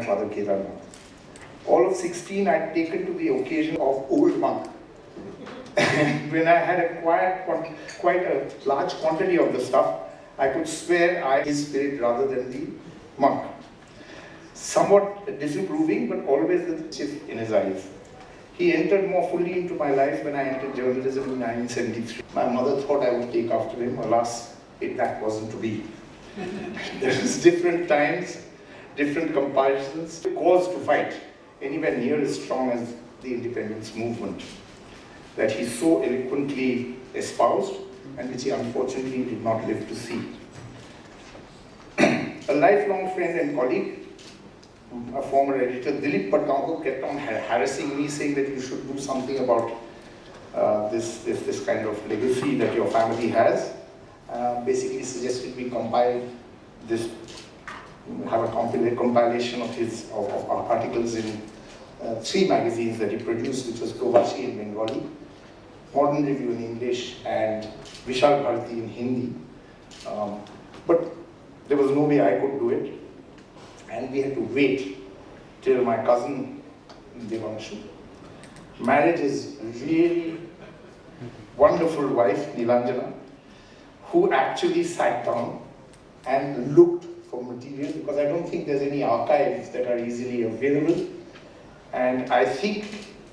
Father Kedarnath. All of 16, I'd taken to the occasion of Old Monk. And when I had quite a large quantity of the stuff, I could swear I his spirit rather than the monk. Somewhat disapproving, but always with mischief in his eyes. He entered more fully into my life when I entered journalism in 1973. My mother thought I would take after him. Alas, that wasn't to be. There was different times, different comparisons, cause to fight, anywhere near as strong as the independence movement that he so eloquently espoused and which he unfortunately did not live to see. A lifelong friend and colleague, a former editor, Dilip Patkankar, kept on harassing me, saying that you should do something about this kind of legacy that your family has. Basically suggested we compile this, have a compilation of articles in 3 magazines that he produced, which was Provashi in Bengali, Modern Review in English, and Vishal Bharati in Hindi. But there was no way I could do it, and we had to wait till my cousin Devanshu married his really wonderful wife, Nilanjana, who actually sat down and looked for material, because I don't think there's any archives that are easily available. And I think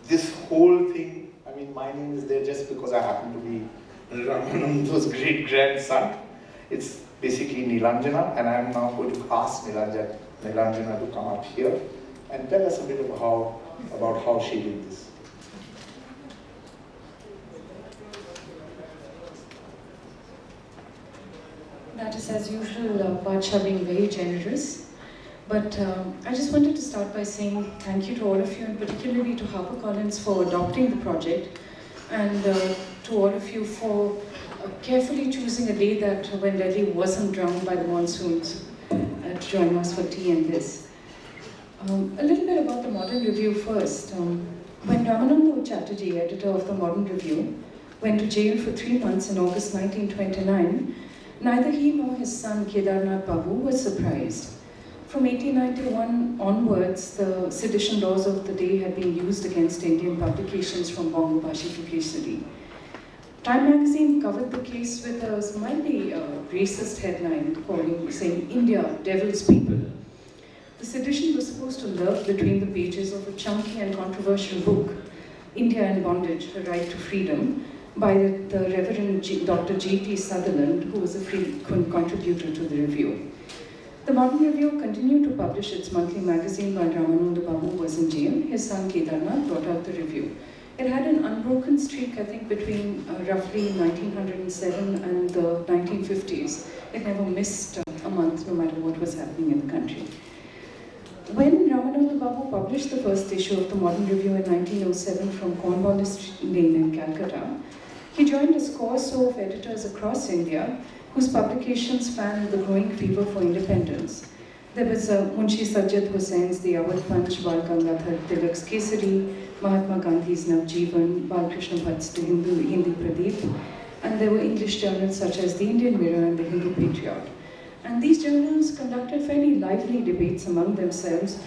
this whole thing, I mean, my name is there just because I happen to be Ramananda's great-grandson. It's basically Nilanjana, and I'm now going to ask Nilanjana to come up here and tell us a bit about how she did this. That is, as usual, Badsha being very generous. But I just wanted to start by saying thank you to all of you, and particularly to HarperCollins for adopting the project, and to all of you for carefully choosing a day that when Delhi wasn't drowned by the monsoons to join us for tea and this. A little bit about the Modern Review first. When Ramananda Chatterjee, editor of the Modern Review, went to jail for 3 months in August 1929, neither he nor his son Kedarnath Babu was surprised. From 1891 onwards, the sedition laws of the day had been used against Indian publications from Bangladeshi to Kesari. Time magazine covered the case with a mildly racist headline saying, "India, Devil's People." The sedition was supposed to lurk between the pages of a chunky and controversial book, India in Bondage, A Right to Freedom, by the Reverend Dr. J.T. Sutherland, who was a frequent contributor to the review. The Modern Review continued to publish its monthly magazine while Ramananda Babu was in jail. His son Kedarnath brought out the review. It had an unbroken streak, I think, between roughly 1907 and the 1950s. It never missed a month, no matter what was happening in the country. When Ramananda Babu published the first issue of the Modern Review in 1907 from Cornwallis Lane in Calcutta, he joined a score so of editors across India whose publications fanned the growing fever for independence. There was Munshi Sajjad Husain's The Awadh Punch, Bal Gangadhar Tilak's Kesari, Mahatma Gandhi's Navjeevan, Balkrishna Bhatt's The Hindi Pradeep, and there were English journals such as The Indian Mirror and The Hindu Patriot. And these journals conducted fairly lively debates among themselves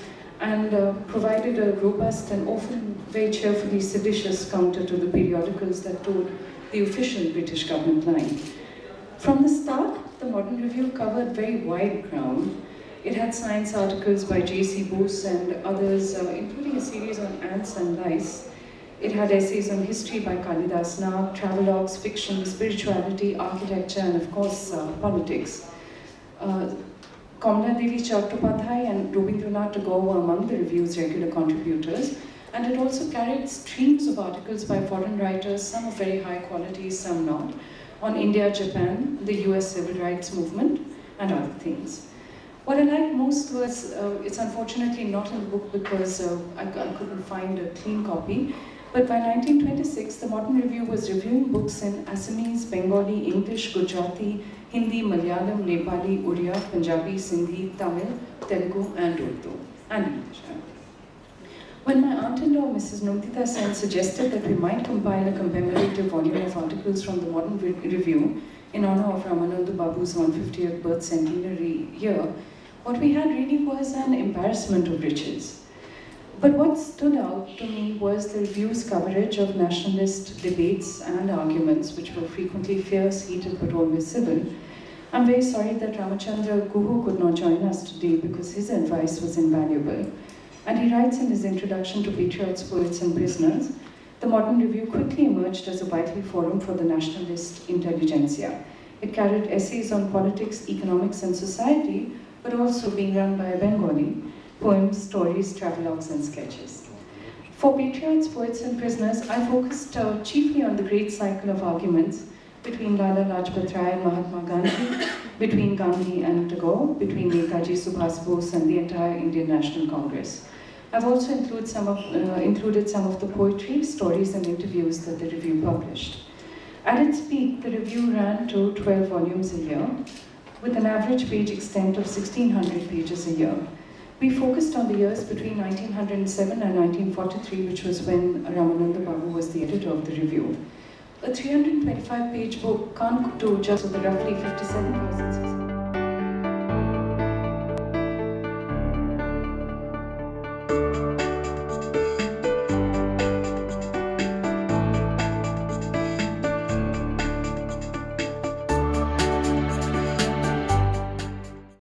and provided a robust and often very cheerfully seditious counter to the periodicals that told the official British government line. From the start, the Modern Review covered very wide ground. It had science articles by J.C. Bose and others, including a series on ants and lice. It had essays on history by Kalidas Nag, travelogues, fiction, spirituality, architecture, and of course, politics. Kamla Devi Chattopadhyay and Rabindranath Tagore were among the review's regular contributors, and it also carried streams of articles by foreign writers, some of very high quality, some not, on India, Japan, the US civil rights movement, and other things. What I liked most was, it's unfortunately not in the book because I couldn't find a clean copy, but by 1926, the Modern Review was reviewing books in Assamese, Bengali, English, Gujarati, Hindi, Malayalam, Nepali, Oriya, Punjabi, Sindhi, Tamil, Telugu, and Urdu, and English. When my aunt-in-law, Mrs. Nandita Sen, suggested that we might compile a commemorative volume of articles from the Modern Review in honor of Ramananda Babu's 150th birth centenary year, what we had really was an embarrassment of riches. But what stood out to me was the review's coverage of nationalist debates and arguments, which were frequently fierce, heated, but always civil. I'm very sorry that Ramachandra Guha could not join us today because his advice was invaluable. And he writes in his introduction to Patriots, Poets and Prisoners, the Modern Review quickly emerged as a vital forum for the nationalist intelligentsia. It carried essays on politics, economics and society, but also being run by a Bengali, poems, stories, travelogues and sketches. For Patriots, Poets and Prisoners, I focused chiefly on the great cycle of arguments between Lala Lajpat Rai and Mahatma Gandhi, between Gandhi and Tagore, between Netaji Subhas Bose and the entire Indian National Congress. I've also included some of the poetry, stories and interviews that the review published. At its peak, the review ran to 12 volumes a year, with an average page extent of 1,600 pages a year. We focused on the years between 1907 and 1943, which was when Ramananda Babu was the editor of the review. A 325-page book can't do just with the roughly 57,600